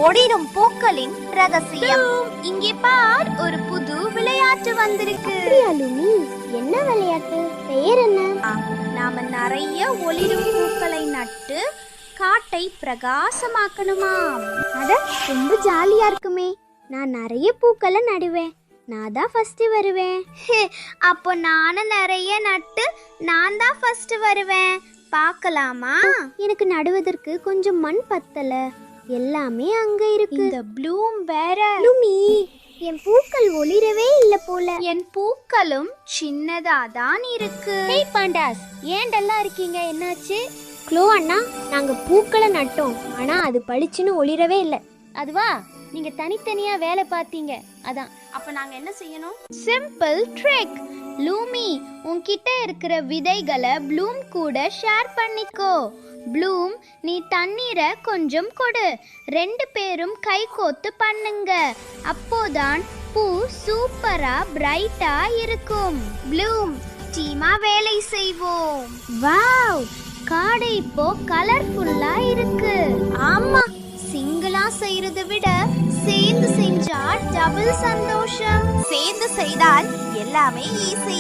ஒளிரும் பூக்களின் ரகசியம். இங்கே பார், ஒரு புது விளையாட்டு வந்திருக்கு. லூமி, என்ன விளையாட்டு? பெயர் என்ன? நாம நிறைய ஒளிரும் பூக்களை நட்டு காட்டை பிரகாசமாக்கணுமாம். அட, ரொம்ப ஜாலியா இருக்குமே. நான் நிறைய பூக்களை நடுவேன். நான் தான் ஃபர்ஸ்ட் வருவேன். அப்போ நானும் நிறைய நட்டு நான் தான் ஃபர்ஸ்ட் வருவேன். பார்க்கலாமா? எனக்கு நடுவதற்கு கொஞ்சம் மண் பத்தல. எல்லாமே அங்க இருக்கு. இந்த ப்ளூம் வேற. லூமி, என் பூக்கள் ஒளிரவே இல்ல போல. என் பூக்களும் சின்னதாதான் இருக்கு. ஹேய் பாண்டாஸ், ஏன் டல்லா இருக்கீங்க? என்னாச்சு? க்ளோ அண்ணா, நாங்க பூக்களை நட்டோம், ஆனா அது பளிச்சுன்னு ஒளிரவே இல்ல. அதுவா, நீங்க தனித்தனியா வேலை பார்த்தீங்க, அதான். அப்ப நாங்க என்ன செய்யணும்? Simple trick. லூமி, உன்கிட்ட இருக்கிற விதைகளை ப்ளூம் கூட ஷேர் பண்ணிக்கோ. ப்ளூம், நீ தண்ணீரை கொஞ்சம் கொடு. 2 பேரும் கை கோத்து பண்ணுங்க. அப்போதான் பூ சூப்பரா பிரைட்டா இருக்கும். ப்ளூம், டீமா வேலை செய்வோம். வாவ், காடு இப்போ கலர்ஃபுல்லா இருக்கு. ஆமா, சிங்கிளா செய்யறதை விட சேர்ந்து செஞ்சா டபுள் சந்தோஷம். சேர்ந்து செய்தால் எல்லாமே ஈஸி.